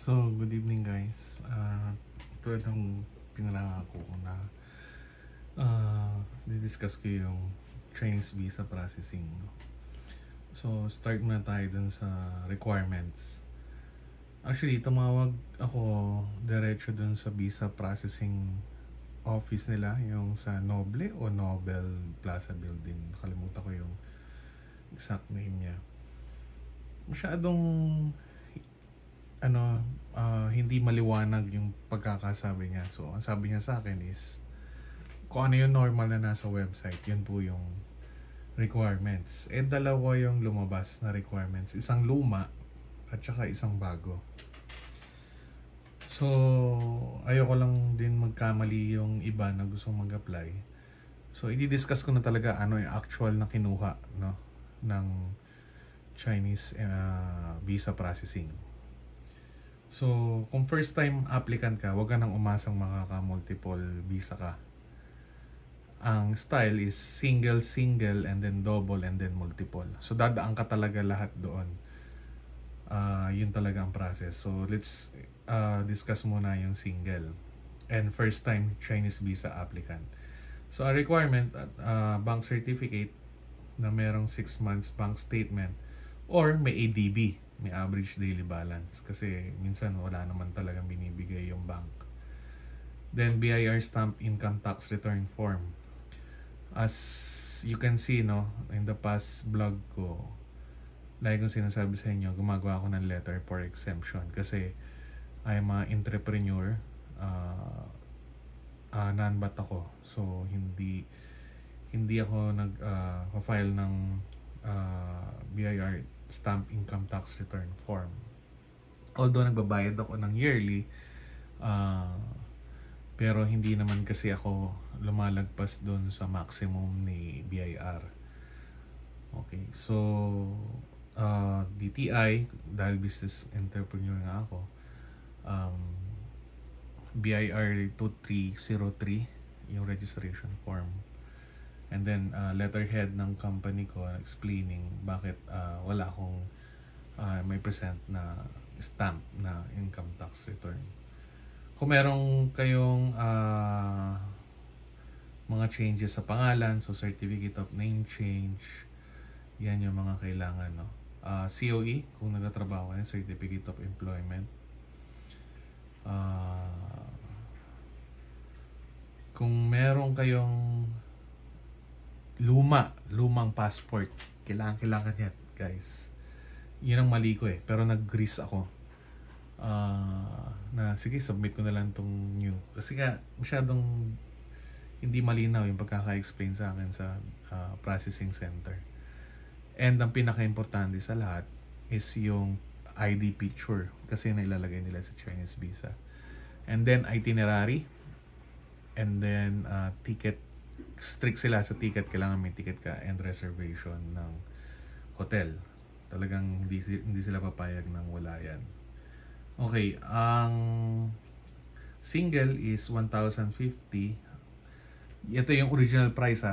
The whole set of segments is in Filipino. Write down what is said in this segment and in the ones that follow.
So, good evening guys. Ito itong pinalangako ko na didiscuss ko yung Chinese visa processing. So, start muna tayo dun sa requirements. Actually, tumawag ako diretso dun sa visa processing office nila, yung sa Noble o Nobel Plaza Building. Nakalimutan ko yung exact name niya. Masyadong hindi maliwanag yung pagkakasabi niya. So, ang sabi niya sa akin is kung ano yung normal na nasa website, yun po yung requirements. Dalawa yung lumabas na requirements. Isang luma at saka isang bago. So, ayoko lang din magkamali yung iba na gusto mag-apply. So, i-discuss ko na talaga ano yung actual na kinuha, no, ng Chinese visa processing. So, kung first time applicant ka, wag ka nang umasang makaka-multiple visa ka. Ang style is single, and then double, and then multiple. So, dadaan ka talaga lahat doon. Yun talaga ang process. So, let's discuss muna yung single and first time Chinese visa applicant. So, a requirement, bank certificate na merong 6 months bank statement or may ADB, may average daily balance, kasi minsan wala naman talagang binibigay yung bank. Then BIR stamp income tax return form. As you can see, no, in the past vlog ko, like kung sinasabi sa inyo, gumagawa ako ng letter for exemption kasi I'm a entrepreneur, non-bat ako, so hindi ako nag-file ng BIR stamp income tax return form. Although nagbabayad ako ng yearly, pero hindi naman kasi ako lumalagpas doon sa maximum ni BIR. Okay, so DTI, dahil business entrepreneur nga ako, BIR 2303 yung registration form. And then letterhead ng company ko explaining bakit wala akong may present na stamp na income tax return. Kung merong kayong mga changes sa pangalan, so certificate of name change, yan yung mga kailangan, no? COE, kung nagtatrabaho kayo, certificate of employment. Kung meron kayong lumang passport, kailangan yan, guys. Yun ang mali ko pero nag-grease ako na sige, submit ko na lang tong new kasi nga masyadong hindi malinaw yung pagkaka-explain sa akin sa processing center. And ang pinaka-importante sa lahat is yung ID picture kasi nailalagay nila sa Chinese visa. And then itinerary, and then ticket. Strict sila sa ticket, kailangan may ticket ka, and reservation ng hotel. Talagang hindi sila papayag ng wala yan. Okay, ang single is 1,050. Ito yung original price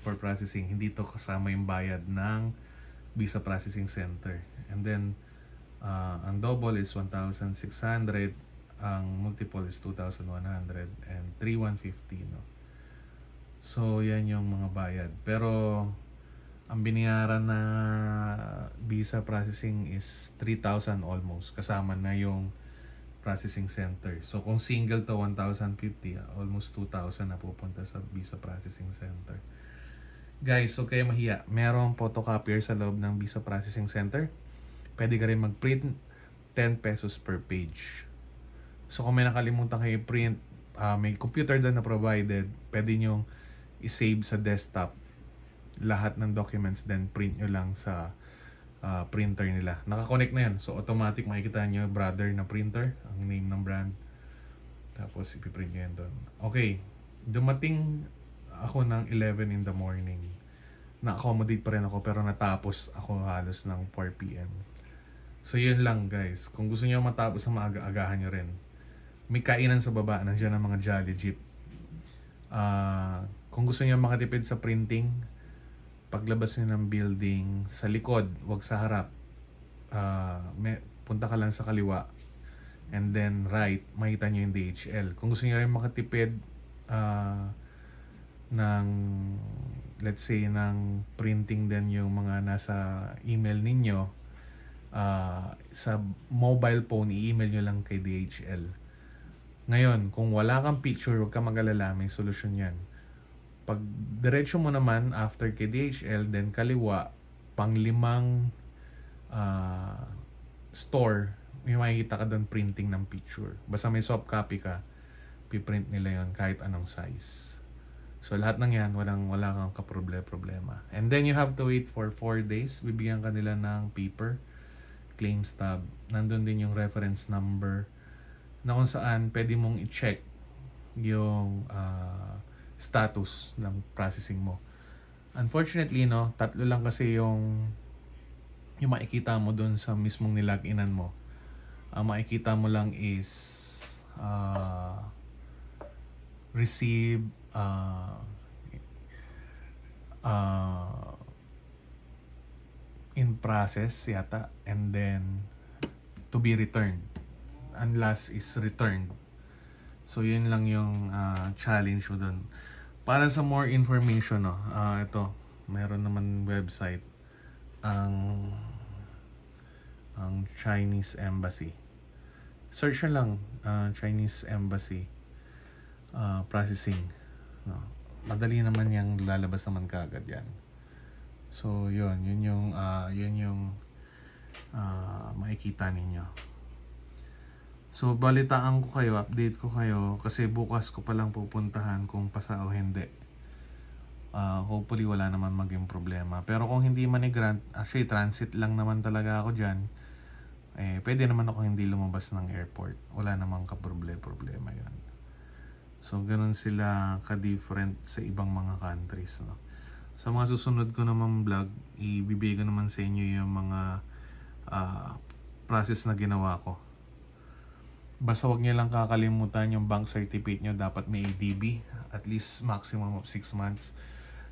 for processing. Hindi to kasama yung bayad ng visa processing center. And then ang double is 1,600, ang multiple is 2,100, and 3,150, no. So, yan yung mga bayad. Pero, ang binayaran na visa processing is 3,000 almost. Kasama na yung processing center. So, kung single to 1,050, almost 2,000 na pupunta sa visa processing center. Guys, okay, mahiya. Merong photocopier sa loob ng visa processing center. Pwede ka rin mag-print, 10 pesos per page. So, kung may nakalimutan kayo print, may computer doon na provided, pwede nyo i-save sa desktop lahat ng documents, then print nyo lang sa printer nila. Nakakonect na yan. So, automatic makikita nyo brother na printer, ang name ng brand. Tapos, ipiprint nyo yan doon. Okay. Dumating ako ng 11 in the morning. Na-accommodate pa rin ako, pero natapos ako halos ng 4 p.m. So, yun lang guys. Kung gusto nyo matapos sa maaga-agahan nyo rin. May kainan sa baba. Nandiyan ang mga Jolly Jeep. Kung gusto niyo makatipid sa printing, paglabas niyo ng building, sa likod, wag sa harap. Punta ka lang sa kaliwa. and then right, makita nyo yung DHL. Kung gusto nyo rin makatipid ng, let's say, ng printing din yung mga nasa email ninyo, sa mobile phone, i-email nyo lang kay DHL. Ngayon, kung wala kang picture, huwag ka mag-alala, may solusyon yan. Pag diretso mo naman after kay DHL, then kaliwa, pang-limang store, may makikita ka doon printing ng picture. Basta may soft copy ka, piprint nila yon kahit anong size. So lahat ng yan, wala kang kaproblema. And then you have to wait for 4 days. Bibigyan ka nila ng paper, claim stub. Nandun din yung reference number na kung saan pwede mong i-check yung status ng processing mo. Unfortunately, no, 3 lang kasi yung makikita mo doon sa mismong nilog-inan mo. Ang makikita mo lang is receive in process yata, and then to be returned. And last is returned. So yun lang yung challenge mo doon. Para sa more information, no, ito, meron naman website ang Chinese Embassy. Search na lang Chinese Embassy processing. No. Madali naman yung lalabas naman kaagad yan. So yun yung makikita ninyo. So balitaan ko kayo, update ko kayo kasi bukas ko palang pupuntahan kung pasa o hindi. Hopefully wala naman maging problema. Pero kung hindi man i-grant, actually transit lang naman talaga ako dyan, pwede naman ako hindi lumabas ng airport. Wala namang kaproblema yan. So ganun sila ka-different sa ibang mga countries, no? Sa mga susunod ko naman vlog, ibibigay ko naman sa inyo yung mga process na ginawa ko. Basta wag niyo lang kakalimutan yung bank certificate nyo, dapat may ADB, at least maximum of 6 months.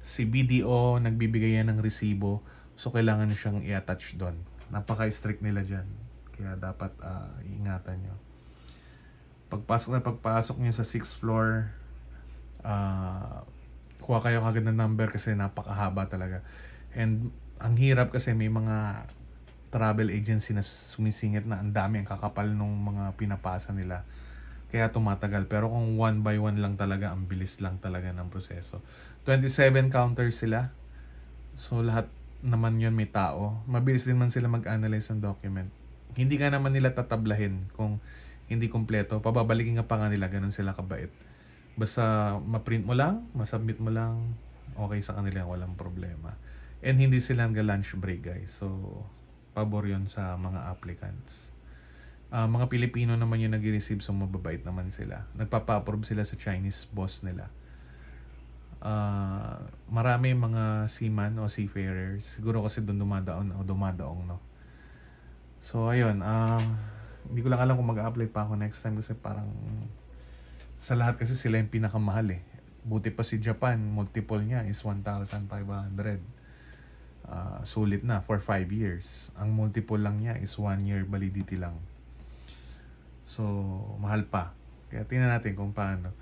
Si BDO, nagbibigay yan ng resibo, so kailangan nyo siyang i-attach doon. Napaka-strict nila dyan, kaya dapat iingatan nyo. Pagpasok nyo sa 6th floor, kuha kayo kagad ng number kasi napakahaba talaga. And ang hirap kasi may mga travel agency na sumisingit na ang dami ang kakapal nung mga pinapasa nila. Kaya tumatagal. Pero kung 1 by 1 lang talaga, ang bilis lang talaga ng proseso. 27 counters sila. So lahat naman yun may tao. Mabilis din man sila mag-analyze ng document. Hindi ka naman nila tatablahin kung hindi kompleto. Pababalikin ka pa nga nila. Ganun sila kabait. Basta ma-print mo lang, ma-submit mo lang, okay sa kanila, walang problema. And hindi sila nag-lunch break, guys. So pabor yun sa mga applicants. Mga Pilipino naman yung nag-receive, so mababait naman sila. Nagpapa-approve sila sa Chinese boss nila. Marami mga seaman o seafarers. Siguro kasi doon dumadaong, no? So ayun, hindi ko lang alam kung mag-apply pa ako next time kasi parang sa lahat kasi sila yung pinakamahal eh. Buti pa si Japan, multiple niya is 1,500. Sulit na for 5 years. Ang multiple lang niya is 1 year validity lang. So, mahal pa. Kaya tingnan natin kung paano.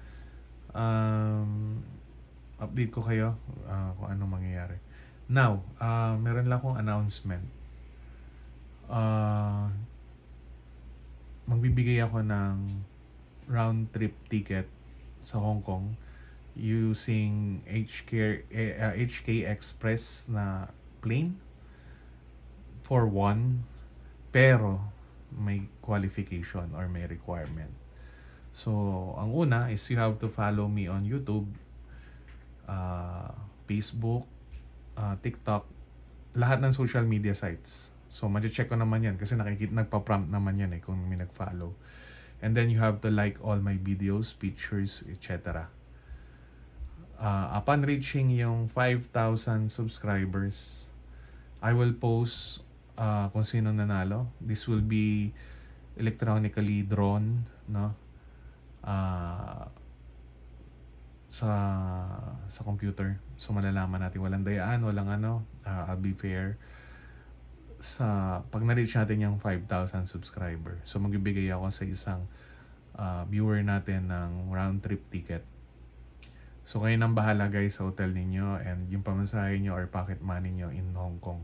Update ko kayo kung ano mangyayari. Now, meron lang akong announcement. Magbibigay ako ng round trip ticket sa Hong Kong using HK Express na plane for 1, pero may qualification or may requirement. So, ang una is you have to follow me on YouTube, Facebook, TikTok, lahat ng social media sites. So, ma-check ko naman yan kasi nagpa-prompt naman yan kung may nag-follow. And then you have to like all my videos, pictures, etc. Upon reaching yung 5,000 subscribers, I will post kung sino nanalo. This will be electronically drawn, no? Sa computer. So malalaman natin, walang dayaan, walang I'll be fair. pag na-reach natin yung 5,000 subscriber, so magbibigay ako sa isang viewer natin ng round trip ticket. So kayo nang bahala guys sa hotel ninyo and yung pamasahe nyo or pocket money nyo in Hong Kong.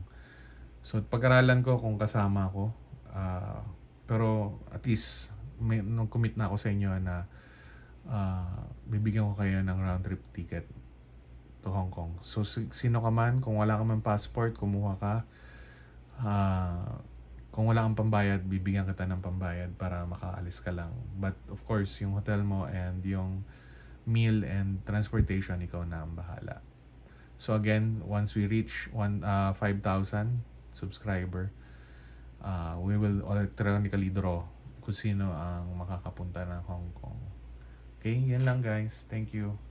So pag-aralan ko kung kasama ako, pero at least commit na ako sa inyo na bibigyan ko kayo ng round trip ticket to Hong Kong. So sino ka man, kung wala ka man passport, kumuha ka. Kung wala kang pambayad, bibigyan kita ng pambayad para makaalis ka lang. But of course, yung hotel mo and yung meal and transportation, ikaw na ang bahala. So again, once we reach 5,000 subscriber, we will electronically draw kung sino ang makakapunta ng Hong Kong. Okay, yan lang guys. Thank you.